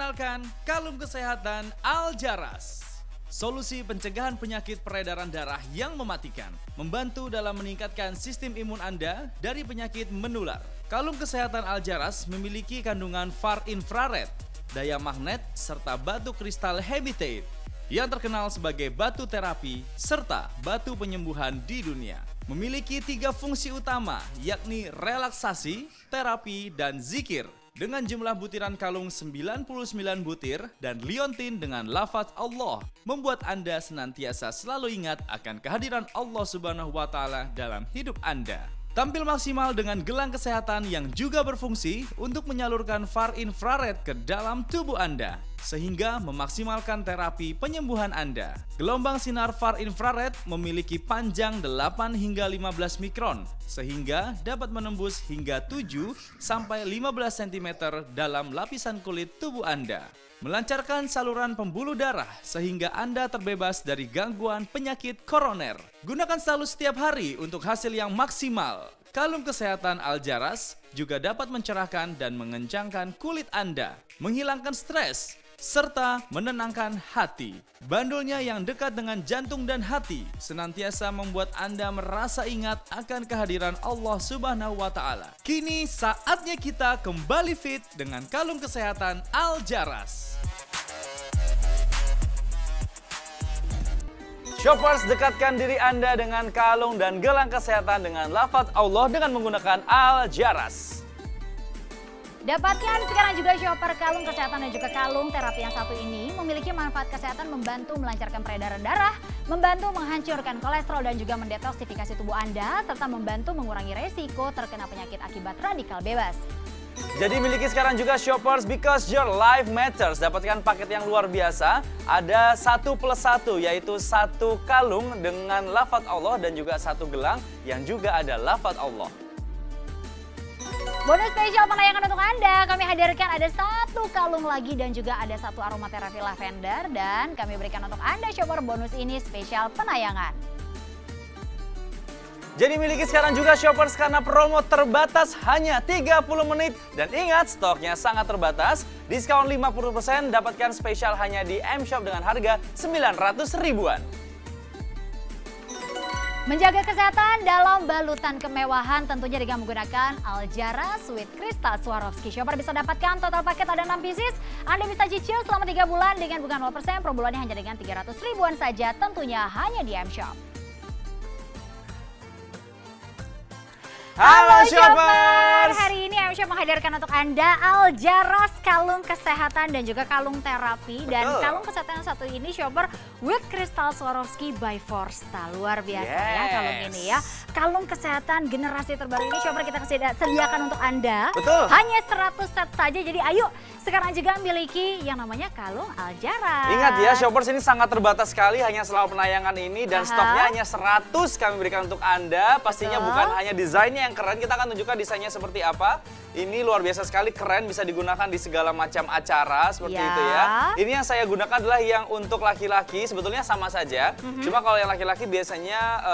Perkenalkan, kalung kesehatan Aljaras. Solusi pencegahan penyakit peredaran darah yang mematikan, membantu dalam meningkatkan sistem imun Anda dari penyakit menular. Kalung kesehatan Aljaras memiliki kandungan far infrared, daya magnet, serta batu kristal hematite yang terkenal sebagai batu terapi serta batu penyembuhan di dunia. Memiliki 3 fungsi utama, yakni relaksasi, terapi, dan zikir. Dengan jumlah butiran kalung 99 butir dan liontin dengan lafaz Allah, membuat Anda senantiasa selalu ingat akan kehadiran Allah Subhanahu wa Ta'ala dalam hidup Anda. Tampil maksimal dengan gelang kesehatan yang juga berfungsi untuk menyalurkan far infrared ke dalam tubuh Anda, sehingga memaksimalkan terapi penyembuhan Anda. Gelombang sinar far infrared memiliki panjang 8 hingga 15 mikron, sehingga dapat menembus hingga 7 sampai 15 cm dalam lapisan kulit tubuh Anda. Melancarkan saluran pembuluh darah sehingga Anda terbebas dari gangguan penyakit koroner. Gunakan selalu setiap hari untuk hasil yang maksimal. Kalung kesehatan Aljaras juga dapat mencerahkan dan mengencangkan kulit Anda, menghilangkan stres, serta menenangkan hati. Bandulnya yang dekat dengan jantung dan hati senantiasa membuat Anda merasa ingat akan kehadiran Allah Subhanahu wa Ta'ala. Kini saatnya kita kembali fit dengan kalung kesehatan Aljaras. Shoppers, dekatkan diri Anda dengan kalung dan gelang kesehatan dengan lafaz Allah dengan menggunakan Aljaras. Dapatkan sekarang juga shopper kalung kesehatan dan juga kalung terapi yang satu ini memiliki manfaat kesehatan membantu melancarkan peredaran darah, membantu menghancurkan kolesterol dan juga mendetoksifikasi tubuh Anda, serta membantu mengurangi resiko terkena penyakit akibat radikal bebas. Jadi miliki sekarang juga shoppers, because your life matters. Dapatkan paket yang luar biasa, ada 1+1 yaitu 1 kalung dengan lafaz Allah dan juga 1 gelang yang juga ada lafaz Allah. Bonus spesial penayangan untuk Anda, kami hadirkan ada 1 kalung lagi dan juga ada 1 aromaterapi lavender, dan kami berikan untuk Anda shopper bonus ini spesial penayangan. Jadi miliki sekarang juga shoppers karena promo terbatas hanya 30 menit. Dan ingat, stoknya sangat terbatas, diskon 50%, dapatkan spesial hanya di M-Shop dengan harga 900 ribuan. Menjaga kesehatan dalam balutan kemewahan tentunya dengan menggunakan Aljaras with Crystal Swarovski. Shopper bisa dapatkan total paket ada 6 pieces. Anda bisa cicil selama 3 bulan dengan bunga 0%, per bulannya hanya dengan 300 ribuan saja, tentunya hanya di M-Shop. Halo shoppers! Hari ini M-Shop menghadirkan untuk Anda Aljaras kalung kesehatan dan juga kalung terapi. Dan kalung kesehatan yang satu ini shopper with Crystal Swarovski by Forsta. Luar biasa ya kalung ini ya. Kalung kesehatan generasi terbaru ini shopper kita sediakan untuk Anda. Betul. Hanya 100 set saja, jadi ayo sekarang juga miliki yang namanya kalung Aljaras. Ingat ya shoppers, ini sangat terbatas sekali hanya selama penayangan ini dan stoknya hanya 100 kami berikan untuk Anda. Pastinya bukan hanya desainnya yang keren, kita akan tunjukkan desainnya seperti apa. Ini luar biasa sekali, keren, bisa digunakan di segala macam acara seperti itu ya. Ini yang saya gunakan adalah yang untuk laki-laki, sebetulnya sama saja. Cuma kalau yang laki-laki biasanya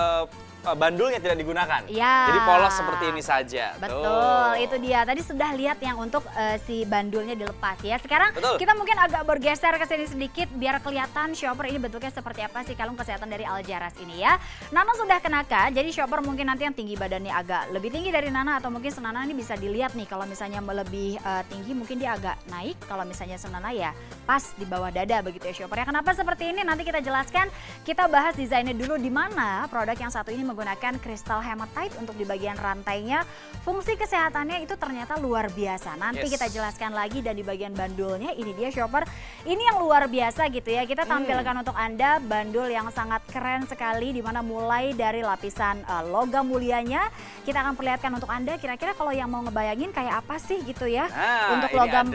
bandulnya tidak digunakan. Jadi polos seperti ini saja. Betul, itu dia. Tadi sudah lihat yang untuk si bandulnya dilepas ya. Sekarang kita mungkin agak bergeser ke sini sedikit biar kelihatan shopper ini bentuknya seperti apa sih kalung kesehatan dari Aljaras ini ya. Nana sudah kenakan, jadi shopper mungkin nanti yang tinggi badannya agak lebih tinggi dari Nana, atau mungkin Senana ini bisa dilihat nih, kalau misalnya lebih tinggi mungkin dia agak naik, kalau misalnya Senana ya pas di bawah dada begitu ya shopper ya. Kenapa seperti ini nanti kita jelaskan, kita bahas desainnya dulu, di mana produk yang satu ini menggunakan kristal hematite untuk di bagian rantainya. Fungsi kesehatannya itu ternyata luar biasa. Nanti kita jelaskan lagi. Dan di bagian bandulnya ini dia shopper, ini yang luar biasa gitu ya. Kita tampilkan untuk Anda bandul yang sangat keren sekali, dimana mulai dari lapisan logam mulianya. Kita akan perlihatkan untuk Anda kira-kira kalau yang mau ngebayangin kayak apa sih gitu ya. Untuk logam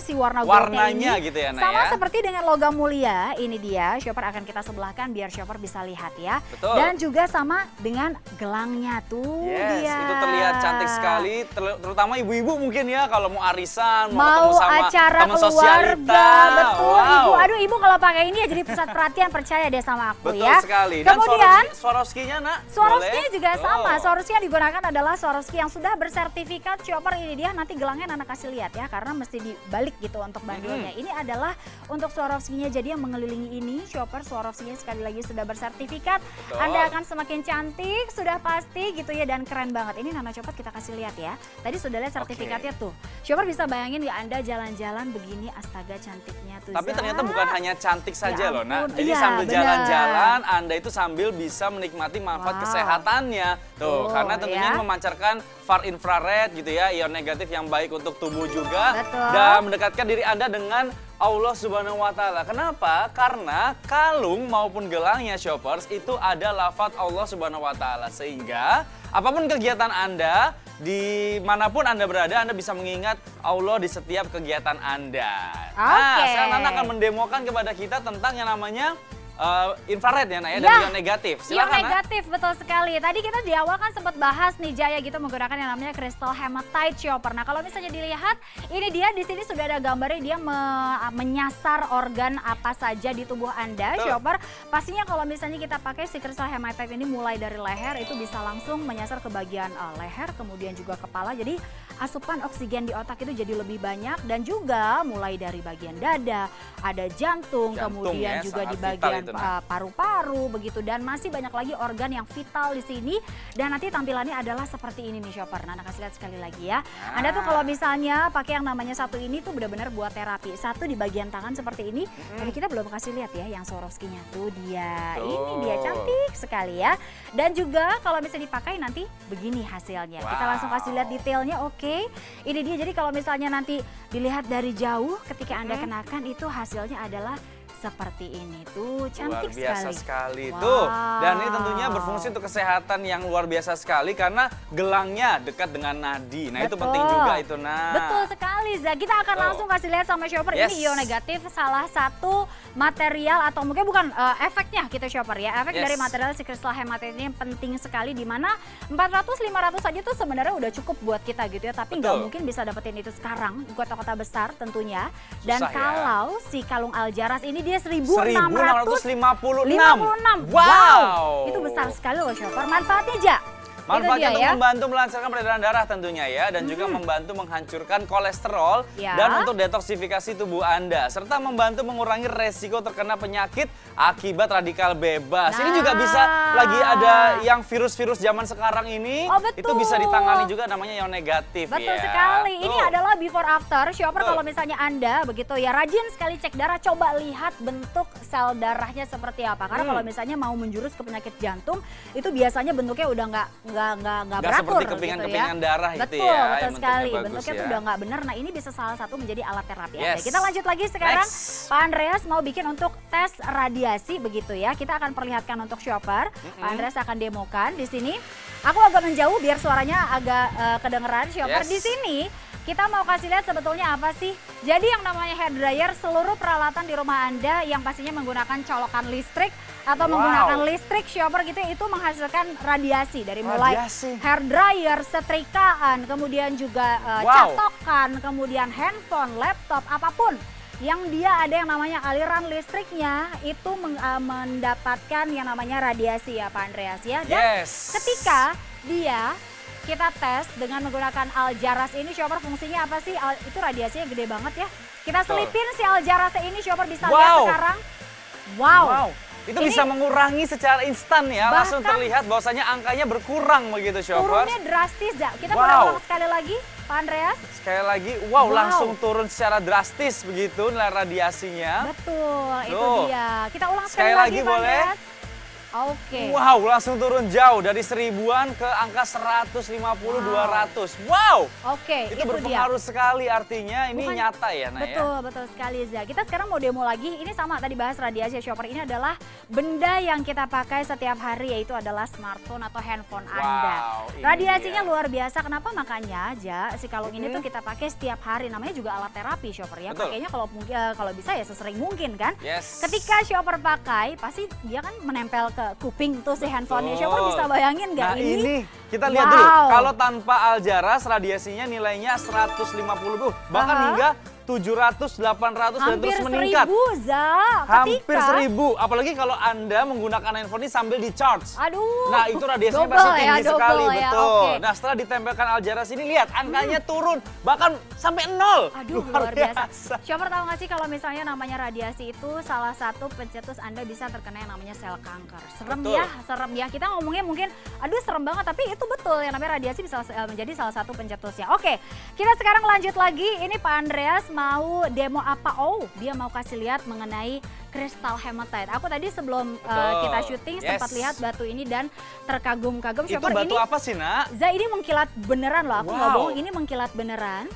si warna warnanya ini gitu ya, sama seperti dengan logam mulia. Ini dia shopper akan kita sebelahkan biar shopper bisa lihat ya. Dan juga juga sama dengan gelangnya tuh. Yes, dia. itu terlihat cantik sekali, terutama ibu-ibu mungkin ya kalau mau arisan, mau ketemu sama acara teman keluarga, sosialita. betul. Wow. Ibu, aduh ibu kalau pakai ini ya jadi pusat perhatian, percaya deh sama aku Betul ya. sekali. Dan Kemudian Swarovski-nya nak? Swarovski juga sama. Oh. Swarovski yang digunakan adalah Swarovski yang sudah bersertifikat shopper. Ini dia, nanti gelangnya Nana kasih lihat ya, karena mesti dibalik gitu untuk bandulnya. Ini adalah untuk Swarovski-nya, jadi yang mengelilingi ini shopper Swarovski-nya sekali lagi sudah bersertifikat. Betul. Anda akan semakin cantik, sudah pasti gitu ya, dan keren banget. Ini Nana Copot kita kasih lihat ya. Tadi sudah lihat sertifikatnya tuh. Shopper bisa bayangin ya, Anda jalan-jalan begini, astaga cantiknya tuh. Tapi ternyata bukan hanya cantik saja loh, Nak. Jadi iya, sambil benar. jalan-jalan, Anda itu sambil bisa menikmati manfaat kesehatannya. Tuh, karena tentunya ya. memancarkan far infrared gitu ya, ion negatif yang baik untuk tubuh juga. Betul. Dan mendekatkan diri Anda dengan Allah Subhanahu wa Ta'ala. Kenapa? Karena kalung maupun gelangnya shoppers itu ada lafaz Allah Subhanahu wa Ta'ala. Sehingga apapun kegiatan Anda, dimanapun Anda berada, Anda bisa mengingat Allah di setiap kegiatan Anda. Nah, sekarang Nana akan mendemokan kepada kita tentang yang namanya infrared ya, Naya, dan ion negatif. Silakan, Ion negatif, betul sekali. Tadi kita di awal kan sempat bahas nih Jaya gitu menggunakan yang namanya crystal hematite shopper. Nah kalau misalnya dilihat, ini dia di sini sudah ada gambarnya, dia menyasar organ apa saja di tubuh Anda, shopper. Pastinya kalau misalnya kita pakai si crystal hematite ini mulai dari leher, itu bisa langsung menyasar ke bagian leher, kemudian juga kepala. Jadi asupan oksigen di otak itu jadi lebih banyak, dan juga mulai dari bagian dada, ada jantung kemudian ya, juga di bagian paru-paru begitu, dan masih banyak lagi organ yang vital di sini. Dan nanti tampilannya adalah seperti ini nih shopper. Nana kasih lihat sekali lagi ya. Anda tuh kalau misalnya pakai yang namanya satu ini tuh benar-benar buat terapi. Satu di bagian tangan seperti ini. Tadi kita belum kasih lihat ya yang Swarovski-nya tuh dia. Ini dia cantik sekali ya. Dan juga kalau misalnya dipakai nanti begini hasilnya. Kita langsung kasih lihat detailnya. Oke. Ini dia, jadi kalau misalnya nanti dilihat dari jauh ketika Anda kenakan itu hasilnya adalah seperti ini tuh, cantik sekali. Luar biasa sekali tuh. Dan ini tentunya berfungsi untuk kesehatan yang luar biasa sekali karena gelangnya dekat dengan nadi. Nah, itu penting juga itu, Nah. Betul sekali, Za. Kita akan langsung kasih lihat sama shopper. Ini ion negatif, salah satu material atau mungkin bukan efeknya kita shopper ya. Efek dari material si crystal hematite ini penting sekali, di mana 400-500 saja tuh sebenarnya udah cukup buat kita gitu ya. Tapi nggak mungkin bisa dapetin itu sekarang di kota-kota besar tentunya. Dan kalau si kalung Aljaras ini dia 1.656. Wow, itu besar sekali loh shopper. Manfaatnya Ja? Manfaatnya untuk membantu melancarkan peredaran darah tentunya ya, dan juga membantu menghancurkan kolesterol dan untuk detoksifikasi tubuh Anda, serta membantu mengurangi resiko terkena penyakit akibat radikal bebas. Ini juga bisa lagi ada yang virus-virus zaman sekarang ini, itu bisa ditangani juga, namanya ion negatif. Betul sekali. Ini adalah before after shopper. Kalau misalnya Anda begitu ya rajin sekali cek darah, coba lihat bentuk sel darahnya seperti apa. Karena kalau misalnya mau menjurus ke penyakit jantung, itu biasanya bentuknya udah nggak beratur seperti kepingan-kepingan gitu ya. darah betul, gitu ya. Betul sekali. Bentuknya ya. tuh udah nggak benar. Nah ini bisa salah satu menjadi alat terapi. Kita lanjut lagi sekarang. Pak Andreas mau bikin untuk tes radiasi begitu ya. Kita akan perlihatkan untuk shopper. Pak Andreas akan demokan di sini. Aku agak menjauh biar suaranya agak kedengeran shopper. Di sini kita mau kasih lihat sebetulnya apa sih. Jadi yang namanya hair dryer, seluruh peralatan di rumah Anda yang pastinya menggunakan colokan listrik atau menggunakan listrik shopper gitu, itu menghasilkan radiasi dari mulai hair dryer, setrikaan, kemudian juga catokan, kemudian handphone, laptop, apapun yang dia ada yang namanya aliran listriknya itu mendapatkan yang namanya radiasi ya Pak Andreas ya. Dan ketika kita tes dengan menggunakan Aljaras ini shopper, fungsinya apa sih? Itu radiasinya gede banget ya. Kita selipin si Aljaras ini shopper, bisa lihat sekarang. Wow. Itu bisa mengurangi secara instan ya, langsung terlihat bahwasanya angkanya berkurang begitu shopper. Turunnya drastis ya. Kita boleh ulang sekali lagi Pak Andreas. Sekali lagi, langsung turun secara drastis begitu nilai radiasinya. Betul, itu dia. Kita ulang sekali lagi Pak boleh. Andreas. Oke. Wow, langsung turun jauh dari 1000-an ke angka 150-200. Wow. Oke, itu berpengaruh sekali, artinya ini nyata ya, Naya. Betul, betul sekali Za. Kita sekarang mau demo lagi. Ini sama tadi bahas radiasi shopper. Ini adalah benda yang kita pakai setiap hari, yaitu adalah smartphone atau handphone Anda. Radiasinya luar biasa. Kenapa? Makanya si kalung ini tuh kita pakai setiap hari. Namanya juga alat terapi shopper ya. Pakainya kalau bisa ya sesering mungkin kan. Ketika shopper pakai, pasti dia kan menempel ke kuping tuh si handphonenya. Shopper bisa bayangin nggak Nah ini kita lihat dulu, kalau tanpa Aljaras radiasinya nilainya 150 bahkan hingga 700, 800 dan terus meningkat. Hampir 1000, apalagi kalau Anda menggunakan handphone ini sambil di charge. Aduh. Nah itu radiasinya pasti tinggi sekali, betul. Okay. Nah setelah ditempelkan Aljaras ini lihat angkanya turun, bahkan sampai 0. Aduh luar biasa. Shopper tahu nggak sih kalau misalnya namanya radiasi itu salah satu pencetus Anda bisa terkena yang namanya sel kanker. Serem ya, serem ya. Kita ngomongnya mungkin, aduh serem banget, tapi itu betul yang namanya radiasi bisa menjadi salah satu pencetusnya. Oke, kita sekarang lanjut lagi. Ini Pak Andreas mau demo apa? Oh, dia mau kasih lihat mengenai kristal hematite. Aku tadi sebelum kita syuting sempat lihat batu ini dan terkagum-kagum. Itu batu apa sih, Nak? Za, ini mengkilat beneran loh, aku nggak bohong, ini mengkilat beneran.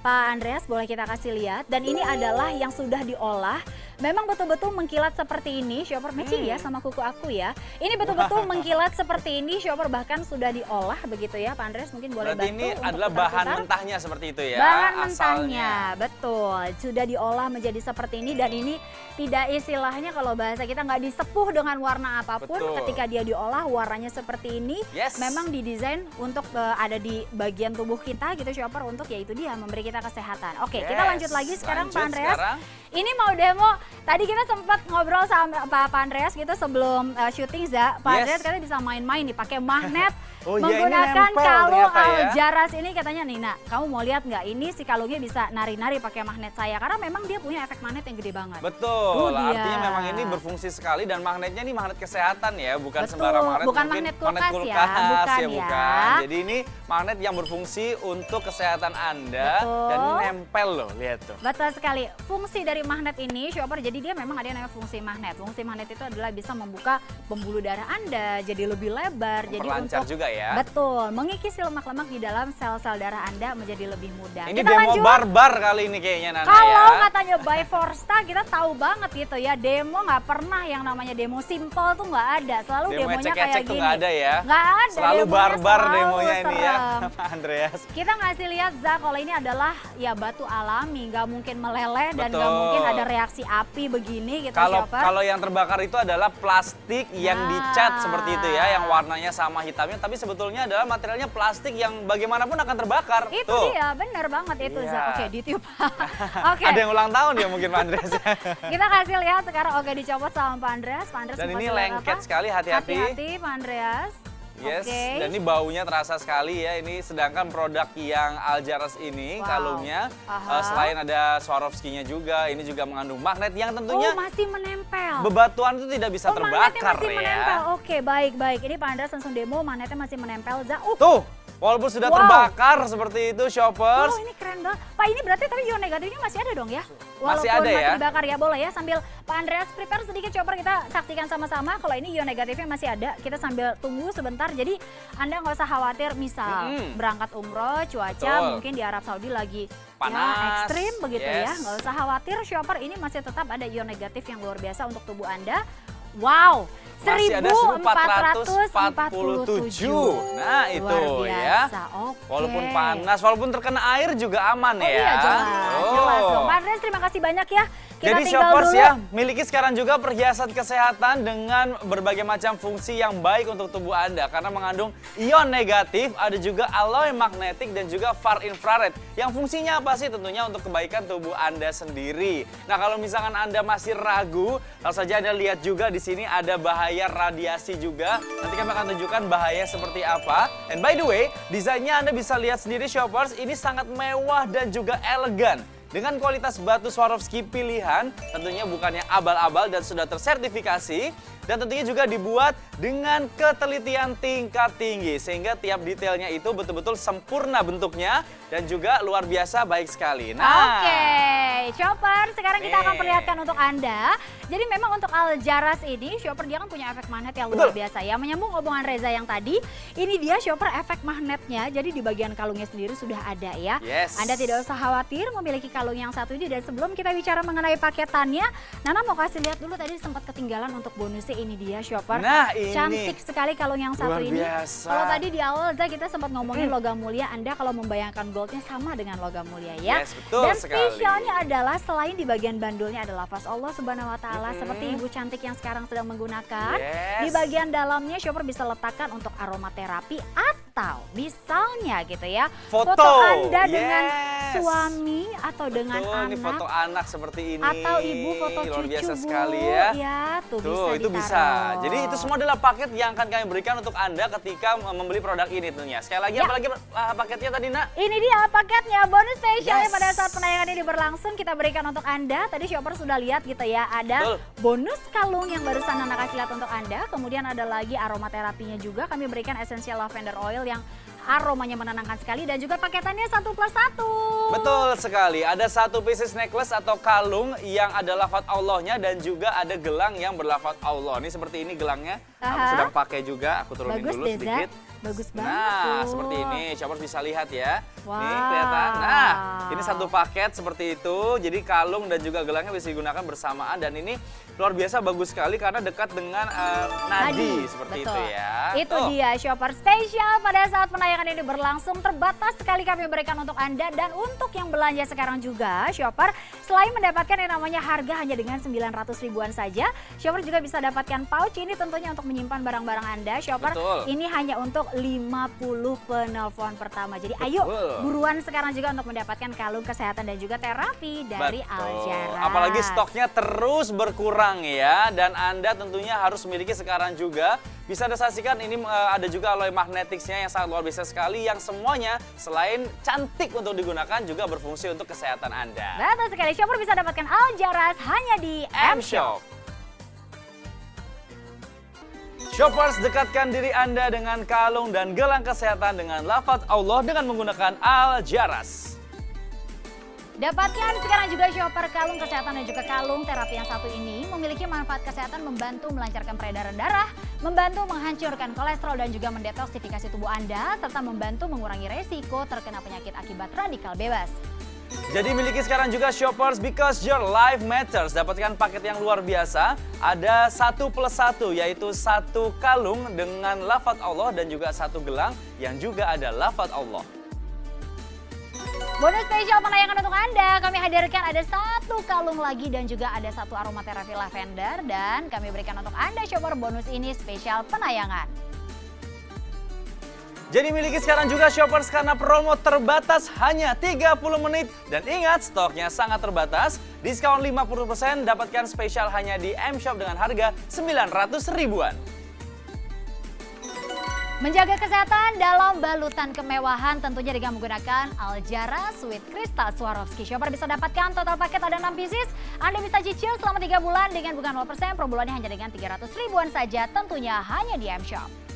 Pak Andreas boleh kita kasih lihat, dan ini adalah yang sudah diolah. Memang betul-betul mengkilat seperti ini, Shopper matching ya sama kuku aku ya. Ini betul-betul mengkilat seperti ini, Shopper bahkan sudah diolah begitu ya. Pak Andreas mungkin boleh bantu. Berarti ini adalah bahan mentahnya seperti itu ya? Bahan mentahnya, betul. Sudah diolah menjadi seperti ini dan ini tidak istilahnya kalau bahasa kita nggak disepuh dengan warna apapun. Ketika dia diolah warnanya seperti ini. Memang didesain untuk ada di bagian tubuh kita gitu Shopper untuk yaitu dia memberi kita kesehatan. Oke, kita lanjut lagi sekarang Pak Andreas. Ini mau demo. Tadi kita sempat ngobrol sama Pak Andreas gitu sebelum syuting Za. Pak Andreas katanya bisa main-main nih pakai magnet menggunakan kalung Aljaras ini katanya Nina. Kamu mau lihat nggak ini si kalungnya bisa nari-nari pakai magnet saya karena memang dia punya efek magnet yang gede banget. Betul. Artinya memang ini berfungsi sekali dan magnetnya ini magnet kesehatan ya, bukan sembarang magnet. Bukan magnet kulkas ya, bukan. Jadi ini magnet yang berfungsi untuk kesehatan Anda dan nempel loh, lihat tuh. Betul sekali. Fungsi dari magnet ini Shopper, jadi dia memang ada yang namanya fungsi magnet. Fungsi magnet itu adalah bisa membuka pembuluh darah Anda jadi lebih lebar, jadi untuk juga ya. Betul, mengikis lemak-lemak di dalam sel-sel darah Anda menjadi lebih mudah. Ini kita demo barbar kali ini kayaknya Nana. Kalau katanya by Forsta kita tahu banget gitu ya, demo nggak pernah yang namanya demo simple tuh nggak ada. Selalu demonya kayak gini. Nggak ada ya? Nggak ada. Selalu barbar demonya ini ya, Pak Andreas. Kita ngasih lihat Za, kalau ini adalah ya batu alami, nggak mungkin meleleh dan nggak mungkin ada reaksi api begini gitu Shopper. Kalau yang terbakar itu adalah plastik yang dicat seperti itu ya, yang warnanya sama hitamnya, tapi sebetulnya adalah materialnya plastik yang bagaimanapun akan terbakar. Itu dia, bener banget itu Za. Oke, ditiup. Ada yang ulang tahun ya mungkin Pak Andreas. Kita kasih lihat sekarang, oke dicopot sama Pak Andreas. Pak Andreas dan ini lengket sekali, hati-hati. Hati-hati Pak Andreas. Yes, dan ini baunya terasa sekali ya. Ini sedangkan produk yang Aljaras ini kalungnya selain ada Swarovski-nya juga, ini juga mengandung magnet yang tentunya masih menempel. Bebatuan itu tidak bisa terbakar masih ya. Menempel. Oke, baik. Ini Pak Andreas langsung demo, magnetnya masih menempel. Tuh, walaupun sudah terbakar seperti itu Shoppers. Ini keren banget. Pak, ini berarti tapi ion negatifnya masih ada dong ya? Walaupun masih ada masih dibakar ya, boleh ya sambil Pak Andreas prepare sedikit Shopper, kita saksikan sama-sama. Kalau ini ion negatifnya masih ada, kita sambil tunggu sebentar. Jadi Anda nggak usah khawatir misal berangkat umroh, cuaca mungkin di Arab Saudi lagi panas, ya, ekstrim begitu ya. Nggak usah khawatir Shopper, ini masih tetap ada ion negatif yang luar biasa untuk tubuh Anda. Wow, 1447. Nah itu ya. Walaupun panas, walaupun terkena air juga aman ya. Iya, jelas dong. Pak Andreas, terima kasih banyak ya. Jadi Shoppers ya, miliki sekarang juga perhiasan kesehatan dengan berbagai macam fungsi yang baik untuk tubuh Anda. Karena mengandung ion negatif, ada juga alloy magnetik dan juga far infrared. Yang fungsinya apa sih? Tentunya untuk kebaikan tubuh Anda sendiri. Nah kalau misalkan Anda masih ragu, langsung saja Anda lihat juga di sini ada bahaya radiasi juga. Nanti kami akan tunjukkan bahaya seperti apa. And by the way, desainnya Anda bisa lihat sendiri Shoppers, ini sangat mewah dan juga elegan. Dengan kualitas batu Swarovski pilihan, tentunya bukan yang abal-abal dan sudah tersertifikasi. Dan tentunya juga dibuat dengan ketelitian tingkat tinggi. Sehingga tiap detailnya itu betul-betul sempurna bentuknya dan juga luar biasa baik sekali. Nah, oke, Shopper, sekarang kita akan perlihatkan untuk Anda. Jadi memang untuk Aljaras ini, Shopper dia kan punya efek magnet yang luar biasa ya. Menyambung omongan Reza yang tadi, ini dia Shopper efek magnetnya. Jadi di bagian kalungnya sendiri sudah ada ya. Anda tidak usah khawatir memiliki kalung yang satu ini. Dan sebelum kita bicara mengenai paketannya, Nana mau kasih lihat dulu tadi sempat ketinggalan untuk bonusnya. ini dia shopper. Nah, ini cantik sekali kalung yang satu ini. Kalau tadi di awal kita sempat ngomongin logam mulia, Anda kalau membayangkan goldnya sama dengan logam mulia ya. Yes, betul dan sekali. spesialnya adalah selain di bagian bandulnya ada lafaz Allah Subhanahu Wa Taala seperti ibu cantik yang sekarang sedang menggunakan. Di bagian dalamnya shopper bisa letakkan untuk aromaterapi atau misalnya gitu ya foto Anda dengan suami atau dengan anak. Ini foto anak seperti ini. Atau ibu foto luar cucu biasa Bu. sekali ya. Ya, tuh itu bisa. Jadi itu semua adalah paket yang akan kami berikan untuk Anda ketika membeli produk ini tentunya. Sekali lagi apalagi paketnya tadi Nak? Ini dia paketnya bonus spesialnya pada saat penayangan ini berlangsung kita berikan untuk Anda. Tadi shopper sudah lihat gitu ya, ada bonus kalung yang barusan Nana kasih lihat untuk Anda. Kemudian ada lagi aromaterapinya juga, kami berikan essential lavender oil yang aromanya menenangkan sekali dan juga paketannya 1+1. Betul sekali, ada 1 pieces necklace atau kalung yang ada lafaz Allahnya dan juga ada gelang yang berlafaz Allah. Ini seperti ini gelangnya, aku sedang pakai juga, aku turunin dulu sedikit. Bagus banget. Nah, seperti ini, shopper bisa lihat ya. Wow. Nih, kelihatan. Nah, ini 1 paket seperti itu. Jadi kalung dan juga gelangnya bisa digunakan bersamaan dan ini luar biasa bagus sekali karena dekat dengan nadi seperti itu ya. Itu dia shopper spesial pada saat penayangan ini berlangsung, terbatas sekali kami berikan untuk Anda dan untuk yang belanja sekarang juga shopper selain mendapatkan yang namanya harga hanya dengan 900 ribuan saja, shopper juga bisa dapatkan pouch ini tentunya untuk menyimpan barang-barang Anda. Shopper ini hanya untuk 50 penelpon pertama. Jadi ayo buruan sekarang juga untuk mendapatkan kalung kesehatan dan juga terapi dari Aljaras. Apalagi stoknya terus berkurang ya, dan Anda tentunya harus memiliki sekarang juga. Bisa Anda saksikan ini ada juga alloy magneticsnya yang sangat luar biasa sekali, yang semuanya selain cantik untuk digunakan juga berfungsi untuk kesehatan Anda. Betul sekali, shopper bisa dapatkan Aljaras hanya di M-Shop. Shoppers, dekatkan diri Anda dengan kalung dan gelang kesehatan dengan lafaz Allah dengan menggunakan Aljaras. Dapatkan sekarang juga shopper kalung kesehatan dan juga kalung terapi yang satu ini memiliki manfaat kesehatan membantu melancarkan peredaran darah, membantu menghancurkan kolesterol dan juga mendetoksifikasi tubuh Anda, serta membantu mengurangi resiko terkena penyakit akibat radikal bebas. Jadi miliki sekarang juga shoppers, because your life matters. Dapatkan paket yang luar biasa, ada 1+1 yaitu 1 kalung dengan lafaz Allah dan juga 1 gelang yang juga ada lafaz Allah. Bonus spesial penayangan untuk Anda, kami hadirkan ada 1 kalung lagi dan juga ada 1 aromaterapi lavender dan kami berikan untuk Anda shopper bonus ini spesial penayangan. Jadi miliki sekarang juga shoppers karena promo terbatas hanya 30 menit. Dan ingat, stoknya sangat terbatas. Diskon 50%, dapatkan spesial hanya di M-Shop dengan harga 900 ribuan. Menjaga kesehatan dalam balutan kemewahan tentunya dengan menggunakan Aljaras with Crystal Swarovski. Shopper bisa dapatkan total paket ada 6 pieces. Anda bisa cicil selama 3 bulan dengan bunga 0%. Per bulannya hanya dengan 300 ribuan saja, tentunya hanya di M-Shop.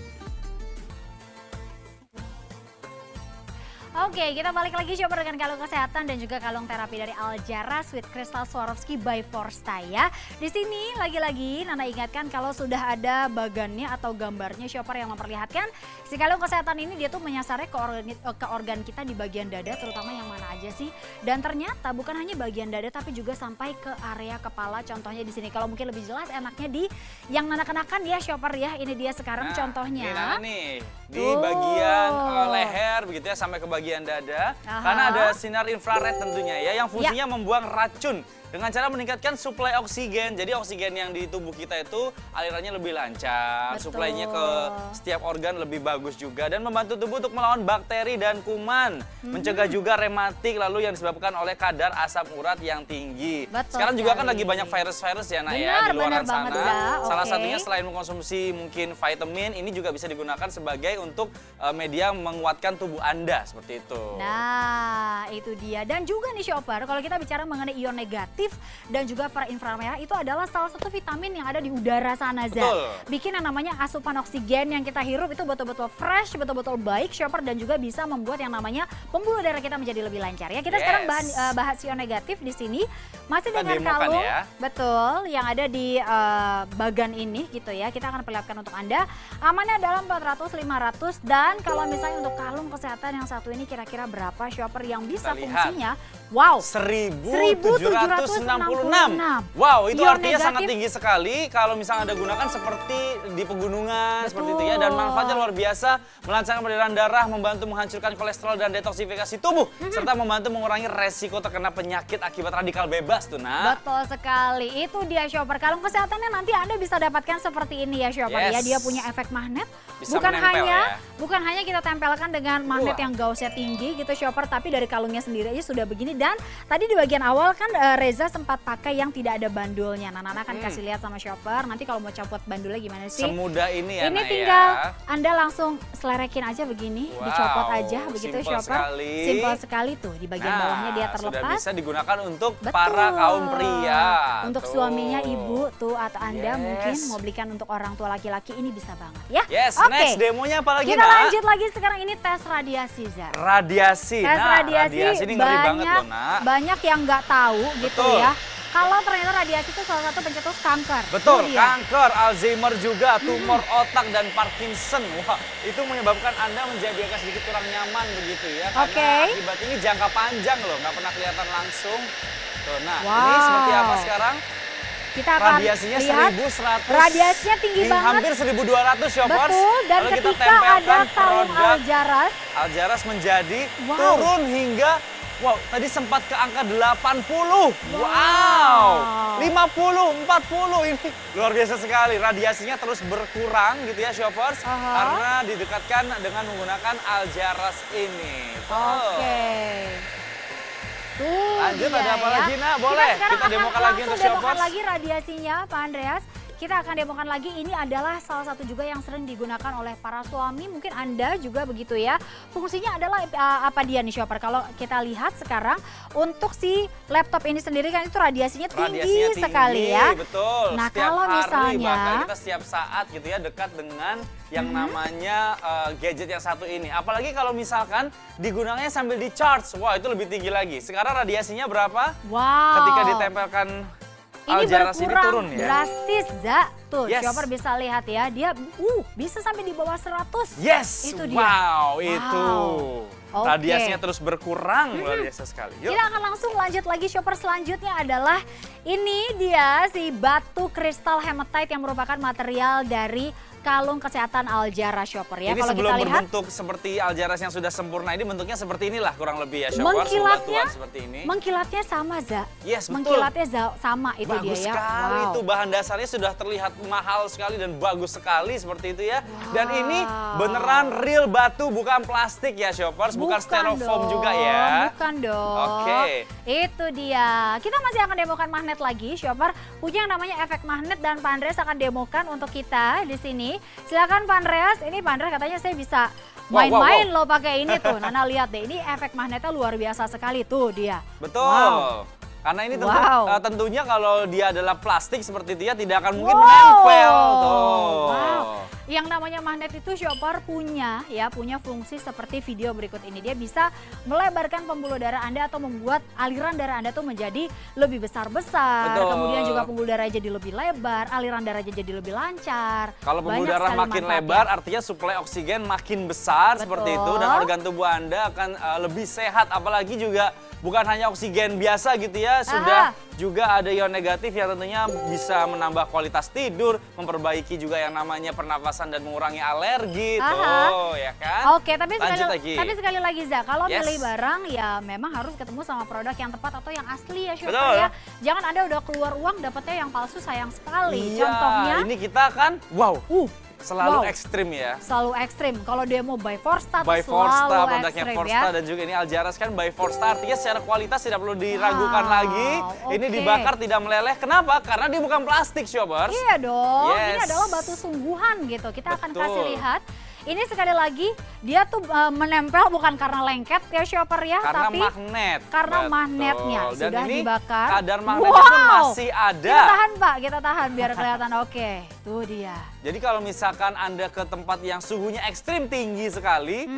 Oke, kita balik lagi shopper dengan kalung kesehatan dan juga kalung terapi dari Aljaras with Crystal Swarovski by Forsta ya. Di sini lagi-lagi Nana ingatkan kalau sudah ada bagannya atau gambarnya shopper yang memperlihatkan si kalung kesehatan ini dia tuh menyasarnya ke organ kita di bagian dada, terutama yang mana aja sih. Dan ternyata bukan hanya bagian dada tapi juga sampai ke area kepala. Contohnya di sini kalau mungkin lebih jelas enaknya di yang Nana kenakan ya shopper ya. Ini dia sekarang contohnya. Ini Nana nih di bagian leher begitu ya sampai ke bagian dada. Karena ada sinar infrared tentunya ya yang fungsinya membuang racun dengan cara meningkatkan suplai oksigen. Jadi oksigen yang di tubuh kita itu alirannya lebih lancar, suplainya ke setiap organ lebih bagus juga dan membantu tubuh untuk melawan bakteri dan kuman, mencegah juga rematik lalu yang disebabkan oleh kadar asam urat yang tinggi. Sekarang juga kan lagi banyak virus-virus ya Nak ya di luar sana. Salah satunya selain mengkonsumsi mungkin vitamin, ini juga bisa digunakan sebagai untuk media menguatkan tubuh Anda seperti itu. Nah, itu dia. Dan juga nih shopper, kalau kita bicara mengenai ion negatif dan juga inframerah itu adalah salah satu vitamin yang ada di udara sana bikin yang namanya asupan oksigen yang kita hirup itu betul-betul fresh, betul-betul baik shopper dan juga bisa membuat yang namanya pembuluh darah kita menjadi lebih lancar ya. Kita sekarang bahas ion negatif di sini masih dengan kalung betul yang ada di bagan ini gitu ya. Kita akan perlihatkan untuk Anda amannya dalam 400 500 dan kalau misalnya untuk kalung kesehatan yang satu ini kira-kira berapa shopper yang bisa fungsinya Wow. 1766. Wow, itu Ion artinya sangat negatif. tinggi sekali kalau misalnya Anda gunakan seperti di pegunungan, seperti itu ya. Dan manfaatnya luar biasa, melancarkan peredaran darah, membantu menghancurkan kolesterol dan detoksifikasi tubuh, serta membantu mengurangi resiko terkena penyakit akibat radikal bebas tuh, Nak. Betul sekali, itu dia shopper. Kalung kesehatannya nanti Anda bisa dapatkan seperti ini ya shopper ya. Dia punya efek magnet. Bisa menempel ya. Bukan hanya kita tempelkan dengan magnet yang gausnya tinggi gitu shopper, tapi dari kalungnya sendiri aja sudah begini. Dan tadi di bagian awal kan Reza sempat pakai yang tidak ada bandulnya. Nah, Nana akan kasih lihat sama shopper. Nanti kalau mau copot bandulnya gimana sih? Semudah ini ya, Ini Nak, tinggal ya. Anda langsung selerekin aja begini, dicopot aja begitu shopper. Simpel sekali tuh, di bagian bawahnya dia terlepas. Sudah bisa digunakan untuk para kaum pria. Untuk suaminya, ibu tuh, atau Anda mungkin mau belikan untuk orang tua laki-laki, ini bisa banget ya. Yes, Oke. next demonya apa lagi, Kita Nak? lanjut lagi sekarang, ini tes radiasi, Zar. Radiasi. Tes Nah, radiasi ini ngeri banget loh, Nak. banyak yang nggak tahu gitu Betul. ya. Kalau ternyata radiasi itu salah satu pencetus kanker. Betul, Itu dia. kanker, Alzheimer juga, tumor otak dan Parkinson. Wah, itu menyebabkan Anda menjadi agak sedikit kurang nyaman begitu ya. Karena akibat ini jangka panjang loh, nggak pernah kelihatan langsung. Tuh, nah, ini seperti apa sekarang? Kita akan Radiasinya lihat 1100. radiasinya tinggi banget. Hampir 1200 shoppers. Betul, dan Lalu kita ketika tempelkan ada kalung produk Aljaras, Aljaras menjadi turun hingga, wow, tadi sempat ke angka 80. Wow. 50, 40, ini luar biasa sekali. Radiasinya terus berkurang gitu ya shoppers. Karena didekatkan dengan menggunakan Aljaras ini. Oke. Tuh, lanjut, dia ada apa ya. lagi, Nak? Boleh, kita demokan lagi untuk demokan shoppers. lagi radiasinya, Pak Andreas. Kita akan demokan lagi, ini adalah salah satu juga yang sering digunakan oleh para suami, mungkin Anda juga begitu ya. Fungsinya adalah apa dia nih shopper? Kalau kita lihat sekarang untuk si laptop ini sendiri kan itu radiasinya tinggi sekali ya. Betul. Nah, setiap kalau hari, misalnya bahkan kita setiap saat gitu ya dekat dengan yang namanya gadget yang satu ini. Apalagi kalau misalkan digunakannya sambil di charge, wah itu lebih tinggi lagi. Sekarang radiasinya berapa? Wow. Ketika ditempelkan ini Aljaras ini berkurang turun ya. drastis, Za. Tuh, Yes. shopper bisa lihat ya, dia bisa sampai di bawah 100. Yes, Itu dia. wow, itu. Oke. Radiasinya terus berkurang, luar biasa sekali. Yuk. Kita akan langsung lanjut lagi, shopper selanjutnya adalah ini dia si batu kristal hematite yang merupakan material dari kalung kesehatan Aljaras shopper ya. Ini Kalau sebelum kita lihat berbentuk seperti Aljaras yang sudah sempurna, ini bentuknya seperti inilah kurang lebih ya shoppers. mengkilatnya, seperti ini. mengkilatnya sama, Za. Yes, betul. Mengkilatnya sama itu Bagus dia ya. sekali itu, bahan dasarnya sudah terlihat mahal sekali dan bagus sekali seperti itu ya. Dan ini beneran real batu, bukan plastik ya shoppers, bukan styrofoam juga ya. Bukan dong. Oke. Itu dia. Kita masih akan demokan magnet lagi, shopper. Punya yang namanya efek magnet dan Pak Andreas akan demokan untuk kita di sini. Silakan Pak Andreas. Ini Pak Andreas katanya saya bisa main-main loh pakai ini tuh. Nana lihat deh, ini efek magnetnya luar biasa sekali tuh dia. Betul. Wow. Karena ini tentunya kalau dia adalah plastik seperti itu ya tidak akan mungkin menempel tuh. Wow. Yang namanya magnet itu shopper punya fungsi seperti video berikut ini. Dia bisa melebarkan pembuluh darah Anda atau membuat aliran darah Anda tuh menjadi lebih besar-besar. Kemudian juga pembuluh darah jadi lebih lebar, aliran darah jadi lebih lancar. Kalau pembuluh darah makin lebar artinya suplai oksigen makin besar seperti itu. Dan organ tubuh Anda akan lebih sehat. Apalagi juga bukan hanya oksigen biasa gitu ya. Sudah juga ada ion negatif yang tentunya bisa menambah kualitas tidur, memperbaiki juga yang namanya pernafasan dan mengurangi alergi tuh, ya kan? Oke, tapi sekali lagi Za, kalau milih barang ya memang harus ketemu sama produk yang tepat atau yang asli ya shopper ya. Jangan Anda udah keluar uang dapetnya yang palsu, sayang sekali. Iya, contohnya ini kita kan selalu ekstrim ya. Selalu ekstrim. Kalau dia mau by Forsta, by Forsta, produknya ekstrim, Forsta ya. Dan juga ini Aljaras kan by Forsta, artinya secara kualitas tidak perlu diragukan lagi. Ini dibakar tidak meleleh. Kenapa? Karena dia bukan plastik, shoppers. Iya dong. Ini adalah batu sungguhan gitu. Kita akan kasih lihat. Ini sekali lagi dia tuh menempel bukan karena lengket ya shopper ya, karena tapi magnet. Karena magnetnya Dan sudah ini dibakar. Kadar magnetnya pun masih ada. Kita tahan Pak, kita tahan biar kelihatan oke. Tuh dia. Jadi kalau misalkan Anda ke tempat yang suhunya ekstrim tinggi sekali,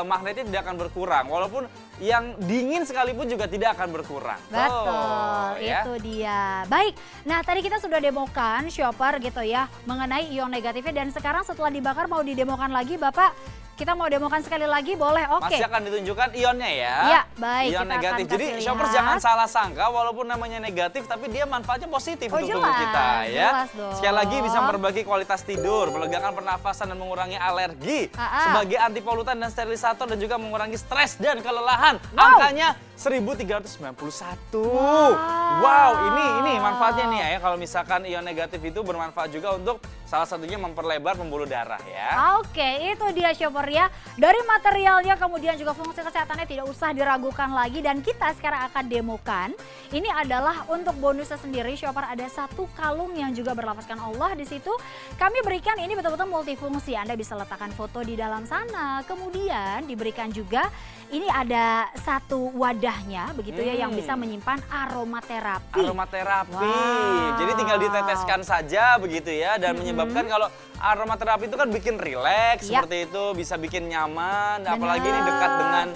magnetnya tidak akan berkurang. Walaupun yang dingin sekalipun juga tidak akan berkurang. Betul, itu dia. Baik, nah tadi kita sudah demokan shopper gitu ya mengenai ion negatifnya, dan sekarang setelah dibakar mau didemokan lagi Bapak. Kita mau demokan sekali lagi, boleh? Oke. Masih akan ditunjukkan ionnya ya. Iya, baik. Ion kita negatif. akan Jadi kasih shoppers lihat. jangan salah sangka walaupun namanya negatif tapi dia manfaatnya positif untuk tubuh jelas, kita ya. jelas dong. Sekali lagi bisa memperbaiki kualitas tidur, melegakan pernafasan dan mengurangi alergi. Sebagai antipolutan dan sterilisator dan juga mengurangi stres dan kelelahan. Angkanya 1391. Wow, ini manfaatnya nih ya. Kalau misalkan ion negatif itu bermanfaat juga untuk salah satunya memperlebar pembuluh darah ya. Oke, itu dia shopper ya. Dari materialnya kemudian juga fungsi kesehatannya tidak usah diragukan lagi dan kita sekarang akan demokan. Ini adalah untuk bonusnya sendiri shopper, ada satu kalung yang juga berlafazkan Allah di situ. Kami berikan ini betul-betul multifungsi. Anda bisa letakkan foto di dalam sana. Kemudian diberikan juga ini ada satu wadahnya begitu ya yang bisa menyimpan aromaterapi. Aromaterapi. Jadi tinggal diteteskan saja begitu ya dan menyebabkan kalau aromaterapi itu kan bikin rileks seperti itu, bisa bikin nyaman, apalagi ini dekat dengan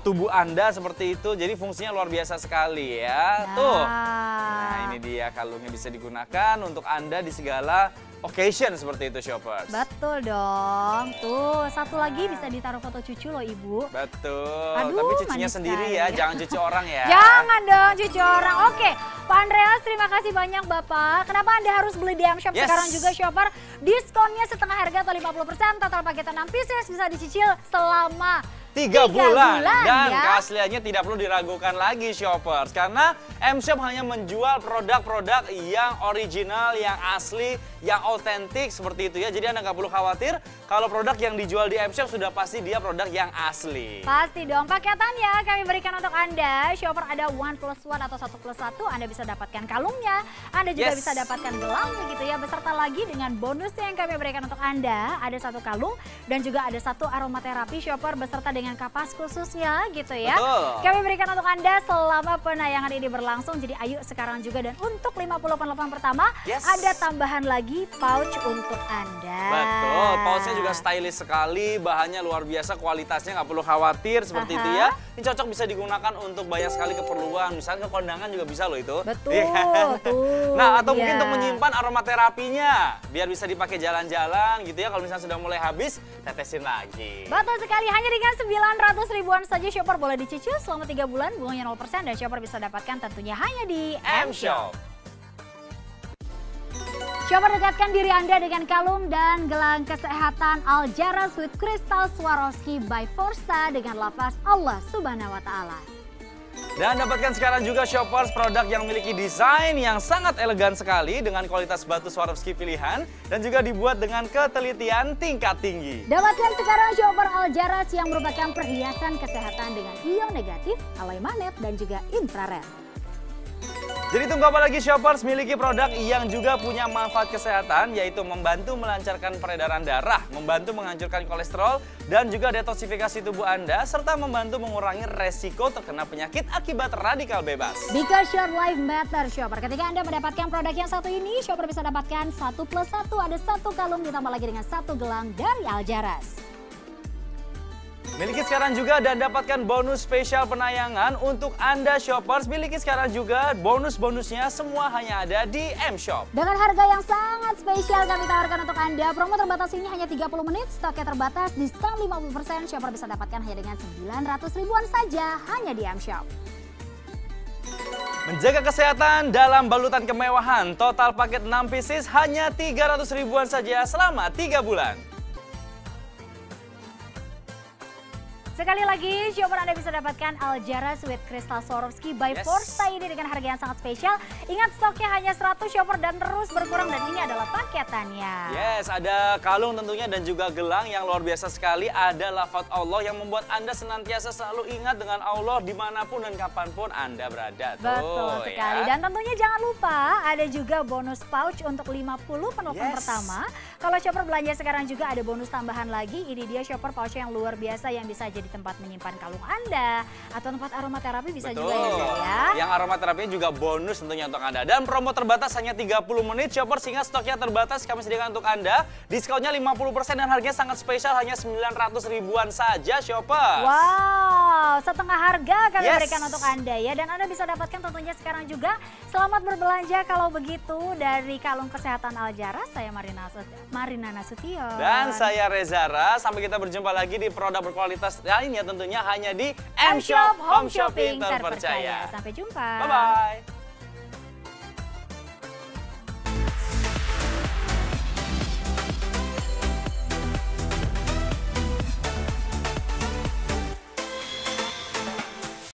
tubuh Anda seperti itu. Jadi fungsinya luar biasa sekali ya. Tuh. Nah, ini dia kalungnya bisa digunakan untuk Anda di segala occasion seperti itu shoppers. Betul dong. Tuh, satu lagi bisa ditaruh foto cucu loh Ibu. Betul. Aduh, tapi cucunya sendiri sekali. ya, jangan cucu orang ya. Jangan dong cucu orang. Oke, Pak Andreas terima kasih banyak Bapak. Kenapa Anda harus beli di M-Shop sekarang juga shopper? Diskonnya setengah harga atau 50%, total paket 6 pieces bisa dicicil selama 3 bulan dan ya. keasliannya tidak perlu diragukan lagi shoppers karena M-Shop hanya menjual produk-produk yang original, yang asli, yang otentik seperti itu ya. Jadi Anda nggak perlu khawatir kalau produk yang dijual di M-Shop sudah pasti dia produk yang asli. Pasti dong. Paketannya kami berikan untuk Anda. Shopper ada 1+1 atau 1+1. Anda bisa dapatkan kalungnya. Anda juga bisa dapatkan gelangnya gitu ya. Beserta lagi dengan bonus yang kami berikan untuk Anda. Ada 1 kalung dan juga ada 1 aromaterapi shopper beserta dengan kapas khususnya gitu ya. Betul. Kami berikan untuk Anda selama penayangan ini berlangsung. Jadi ayo sekarang juga dan untuk 50 penelpon pertama ada tambahan lagi pouch untuk Anda. Betul, pouchnya juga stylish sekali, bahannya luar biasa, kualitasnya nggak perlu khawatir seperti itu ya. Ini cocok bisa digunakan untuk banyak sekali keperluan, misalnya ke kondangan juga bisa loh itu. Betul, tuh. Nah, atau mungkin untuk menyimpan aromaterapinya, biar bisa dipakai jalan-jalan gitu ya. Kalau misalnya sudah mulai habis, tetesin lagi. Betul sekali, hanya dengan 900 ribuan saja shopper boleh dicicil selama 3 bulan, bunganya 0% dan shopper bisa dapatkan tentunya hanya di M-Shop. Shopper dekatkan diri Anda dengan kalung dan gelang kesehatan Aljaras with Crystal Swarovski by Forsta dengan lafaz Allah Subhanahu wa Ta'ala. Dan dapatkan sekarang juga shoppers produk yang memiliki desain yang sangat elegan sekali dengan kualitas batu Swarovski pilihan dan juga dibuat dengan ketelitian tingkat tinggi. Dapatkan sekarang shopper Aljaras yang merupakan perhiasan kesehatan dengan ion negatif, alloy magnet dan juga infrared. Jadi tunggu apa lagi shoppers, miliki produk yang juga punya manfaat kesehatan yaitu membantu melancarkan peredaran darah, membantu menghancurkan kolesterol dan juga detoksifikasi tubuh Anda serta membantu mengurangi resiko terkena penyakit akibat radikal bebas. Because your life matters shopper. Ketika Anda mendapatkan produk yang satu ini, shopper bisa dapatkan 1+1, ada 1 kalung ditambah lagi dengan 1 gelang dari Aljaras. Miliki sekarang juga dan dapatkan bonus spesial penayangan untuk Anda shoppers. Miliki sekarang juga, bonus-bonusnya semua hanya ada di M-Shop. Dengan harga yang sangat spesial kami tawarkan untuk Anda. Promo terbatas ini hanya 30 menit, stoknya terbatas, diskon 50%. Shopper bisa dapatkan hanya dengan 900 ribuan saja hanya di M-Shop. Menjaga kesehatan dalam balutan kemewahan, total paket 6 pieces hanya 300 ribuan saja selama 3 bulan. Sekali lagi, shopper Anda bisa dapatkan Aljaras with Crystal Swarovski by Forsta ini dengan harga yang sangat spesial. Ingat stoknya hanya 100 shopper dan terus berkurang dan ini adalah paketannya. Yes, ada kalung tentunya dan juga gelang yang luar biasa sekali. Ada lafaz Allah yang membuat Anda senantiasa selalu ingat dengan Allah dimanapun dan kapanpun Anda berada. Betul sekali. Dan tentunya jangan lupa ada juga bonus pouch untuk 50 penelpon pertama. Kalau shopper belanja sekarang juga ada bonus tambahan lagi. Ini dia shopper pouch yang luar biasa yang bisa jadi tempat menyimpan kalung Anda atau tempat aromaterapi bisa juga ya. Yang aromaterapinya juga bonus tentunya untuk Anda. Dan promo terbatas hanya 30 menit Shoppers, sehingga stoknya terbatas kami sediakan untuk Anda. Diskonnya 50% dan harganya sangat spesial, hanya 900 ribuan saja Shoppers. Wow, setengah harga kami berikan untuk Anda ya. Dan Anda bisa dapatkan tentunya sekarang juga. Selamat berbelanja kalau begitu. Dari Kalung Kesehatan Aljaras, saya Marina Nasution. Dan saya Rezara. Sampai kita berjumpa lagi di produk berkualitas lainnya tentunya hanya di M-Shop Home Shopping terpercaya. Sampai jumpa. Bye-bye.